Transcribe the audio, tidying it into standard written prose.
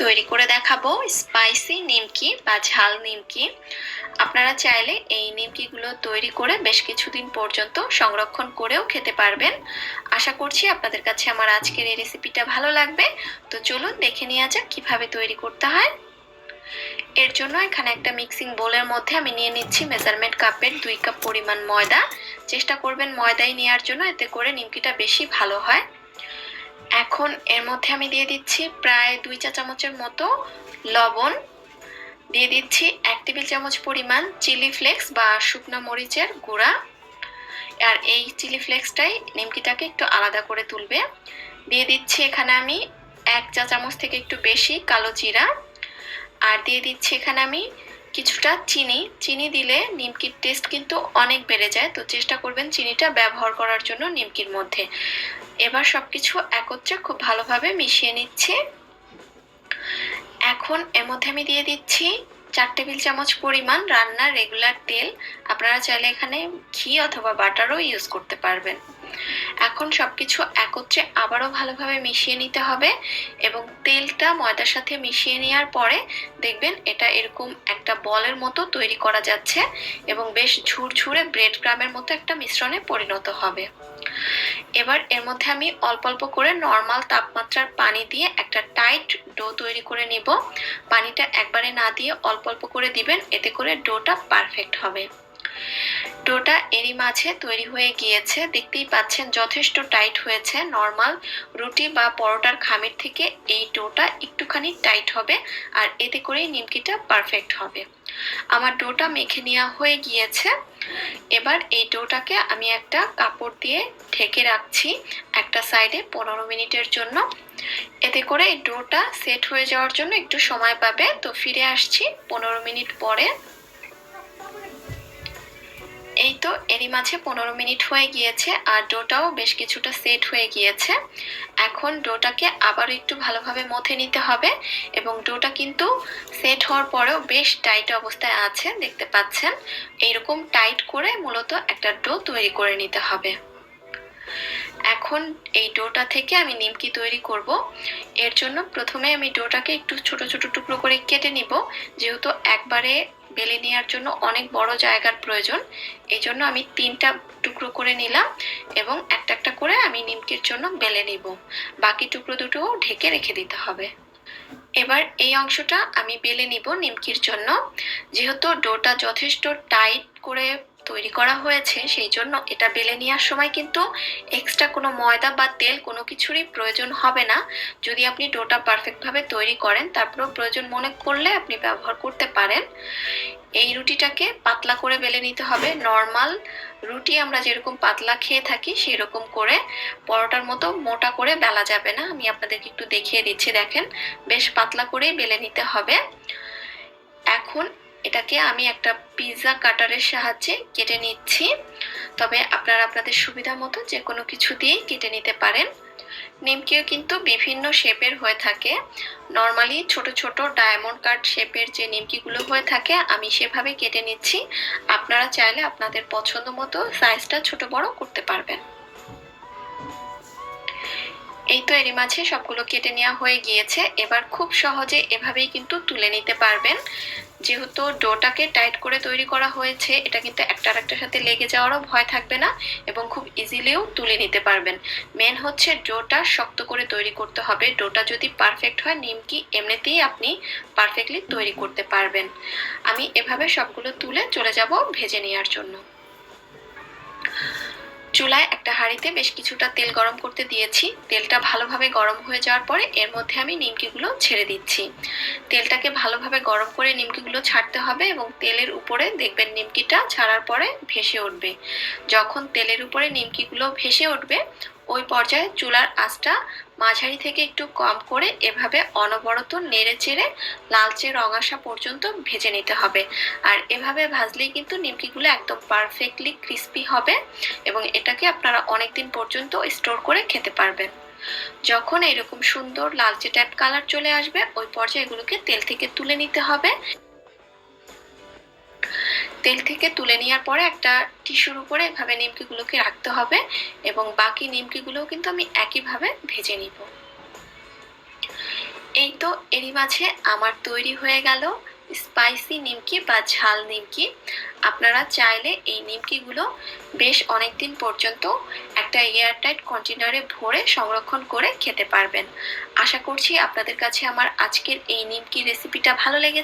তৈরি করে দেখাবো স্পাইসি নিমকি বা ঝাল নিমকি। আপনারা চাইলে এই নিমকিগুলো তৈরি করে বেশ কিছুদিন পর্যন্ত সংরক্ষণ করেও খেতে পারবেন। আশা করছি আপনাদের কাছে আমার আজকের এই রেসিপিটা ভালো লাগবে। তো চলুন দেখে নেওয়া যাক কিভাবে তৈরি করতে হয়। এর জন্য এখানে একটা মিক্সিং বোলের মধ্যে আমি নিয়ে নিচ্ছি মেজারমেন্ট কাপের 2 কাপ পরিমাণ ময়দা। চেষ্টা করবেন ময়দাই নেওয়ার জন্য, এতে করে নিমকিটা বেশি ভালো হয়। এখন এর মধ্যে আমি দিয়ে দিচ্ছি প্রায় 2 চা চামচের মতো লবণ, দিয়ে দিচ্ছি 1 টেবিল চামচ পরিমাণ চিলি ফ্লেক্স বা শুকনো মরিচের গুঁড়া। আর এই চিলি ফ্লেক্সটাই নিমকিটাকে একটু আলাদা করে তুলবে। দিয়ে দিচ্ছি এখানে আমি 1 চা চামচ থেকে একটু বেশি কালো জিরা। আর দিয়ে দিচ্ছি এখানে আমি কিছুটা চিনি দিলে নিমকির টেস্ট কিন্তু অনেক বেড়ে যায়, তো চেষ্টা করবেন চিনিটা ব্যবহার করার জন্য নিমকির মধ্যে। এবার সবকিছু একত্রে খুব ভালোভাবে মিশিয়ে নিচ্ছি। এখন এর মধ্যে আমি দিয়ে দিচ্ছি 4 টেবিল চামচ পরিমাণ রান্নার রেগুলার তেল। আপনারা চাইলে এখানে ঘি অথবা বাটারও ইউজ করতে পারবেন। এখন সবকিছু একত্রে আবারও ভালোভাবে মিশিয়ে নিতে হবে এবং তেলটা ময়দার সাথে মিশিয়ে নেওয়ার পরে দেখবেন এটা এরকম একটা বলের মতো তৈরি করা যাচ্ছে এবং বেশ ঝুরঝুরে ব্রেড ক্রামের মতো একটা মিশ্রণে পরিণত হবে। এবার এর মধ্যে আমি অল্প অল্প করে নরমাল তাপমাত্রার পানি দিয়ে একটা টাইট ডো তৈরি করে নিব। পানিটা একবারে না দিয়ে অল্প অল্প করে দিবেন, এতে করে ডোটা পারফেক্ট হবে। ডোটা এরই মাঝে তৈরি হয়ে গিয়েছে, দেখতেই পাচ্ছেন যথেষ্ট টাইট হয়েছে। নরমাল রুটি বা পরোটার খামির থেকে এই ডোটা একটুখানি টাইট হবে, আর এতে করেই নিমকিটা পারফেক্ট হবে। আমার ডোটা মেখে নেওয়া হয়ে গিয়েছে। এবার এই ডোটাকে আমি একটা কাপড় দিয়ে ঢেকে রাখছি একটা সাইডে 15 মিনিটের জন্য। এতে করে এই ডোটা সেট হয়ে যাওয়ার জন্য একটু সময় পাবে। তো ফিরে আসছি 15 মিনিট পরে। এই তো এরই মাঝে 15 মিনিট হয়ে গিয়েছে আর ডোটাও বেশ কিছুটা সেট হয়ে গিয়েছে। এখন ডোটাকে আবার একটু ভালোভাবে মথে নিতে হবে এবং ডোটা কিন্তু সেট হওয়ার পরেও বেশ টাইট অবস্থায় আছে, দেখতে পাচ্ছেন। এইরকম টাইট করে মূলত একটা ডো তৈরি করে নিতে হবে। এখন এই ডোটা থেকে আমি নিমকি তৈরি করব। এর জন্য প্রথমে আমি ডোটাকে একটু ছোট ছোট টুকরো করে কেটে নিব, যেহেতু একবারে বেলে নেওয়ার জন্য অনেক বড় জায়গার প্রয়োজন। এই জন্য আমি 3টা টুকরো করে নিলাম এবং একটা একটা করে আমি নিমকির জন্য বেলে নিব। বাকি টুকরো দুটোও ঢেকে রেখে দিতে হবে। এবার এই অংশটা আমি বেলে নিব নিমকির জন্য। যেহেতু ডোটা যথেষ্ট টাইট করে তৈরি করা হয়েছে, সেই জন্য এটা বেলে নেওয়ার সময় কিন্তু এক্সট্রা কোনো ময়দা বা তেল কোনো কিছুরই প্রয়োজন হবে না। যদি আপনি ডোটা পারফেক্টভাবে তৈরি করেন, তারপরেও প্রয়োজন মনে করলে আপনি ব্যবহার করতে পারেন। এই রুটিটাকে পাতলা করে বেলে নিতে হবে। নর্মাল রুটি আমরা যেরকম পাতলা খেয়ে থাকি সেই রকম করে, পরোটার মতো মোটা করে বেলা যাবে না। আমি আপনাদেরকে একটু দেখিয়ে দিচ্ছি, দেখেন বেশ পাতলা করেই বেলে নিতে হবে। এখন এটাকে আমি একটা পিৎজা কাটারের সাহায্যে কেটে নিচ্ছি, তবে আপনারা আপনাদের সুবিধা মতো যে কোনো কিছু দিয়ে কেটে নিতে পারেন। নিমকিও কিন্তু বিভিন্ন শেপের হয়ে থাকে। নর্মালি ছোট ছোট ডায়মন্ড কাট শেপের যে নিমকিগুলো হয়ে থাকে আমি সেভাবে কেটে নিচ্ছি। আপনারা চাইলে আপনাদের পছন্দ মতো সাইজটা ছোট বড় করতে পারবেন। এই তো এরই মাঝে সবগুলো কেটে নেওয়া হয়ে গিয়েছে। এবার খুব সহজে এভাবেই কিন্তু তুলে নিতে পারবেন। যেহেতু ডোটাকে টাইট করে তৈরি করা হয়েছে, এটা কিন্তু একটা আরেকটার সাথে লেগে যাওয়ারও ভয় থাকবে না এবং খুব ইজিলিও তুলে নিতে পারবেন। মেন হচ্ছে ডোটা শক্ত করে তৈরি করতে হবে। ডোটা যদি পারফেক্ট হয়, নিমকি এমনিতেই আপনি পারফেক্টলি তৈরি করতে পারবেন। আমি এভাবে সবগুলো তুলে চলে যাব ভেজে নেওয়ার জন্য। চুলায় একটা হাঁড়িতে বেশ কিছুটা তেল গরম করতে দিয়েছি। তেলটা ভালোভাবে গরম হয়ে যাওয়ার পরে এর মধ্যে আমি নিমকিগুলো ছেড়ে দিচ্ছি। তেলটাকে ভালোভাবে গরম করে নিমকিগুলো ছাড়তে হবে এবং তেলের উপরে দেখবেন নিমকিটা ছাড়ার পরে ভেসে উঠবে। যখন তেলের উপরে নিমকিগুলো ভেসে উঠবে, ওই পর্যায়ে চুলার আঁচটা মাঝারি থেকে একটু কম করে এভাবে অনবরত নেড়ে চেড়ে লালচে রং আসা পর্যন্ত ভেজে নিতে হবে। আর এভাবে ভাজলেই কিন্তু নিমকিগুলো একদম পারফেক্টলি ক্রিস্পি হবে এবং এটাকে আপনারা অনেকদিন পর্যন্ত স্টোর করে খেতে পারবেন। যখন এরকম সুন্দর লালচে টাইপ কালার চলে আসবে, ওই পর্যায়ে এগুলোকে তেল থেকে তুলে নিতে হবে। তেল থেকে তুলে নেওয়ার পরে একটা টিস্যুর উপরে এভাবে নিমকিগুলোকে রাখতে হবে এবং বাকি নিমকিগুলোও কিন্তু আমি একইভাবে ভেজে নিব। এই তো এরই মাঝে আমার তৈরি হয়ে গেল স্পাইসি নিমকি বা ঝাল নিমকি। আপনারা চাইলে এই নিমকিগুলো বেশ অনেকদিন পর্যন্ত একটা এয়ারটাইট কন্টেনারে ভরে সংরক্ষণ করে খেতে পারবেন। আশা করছি আপনাদের কাছে আমার আজকের এই নিমকি রেসিপিটা ভালো লেগেছে।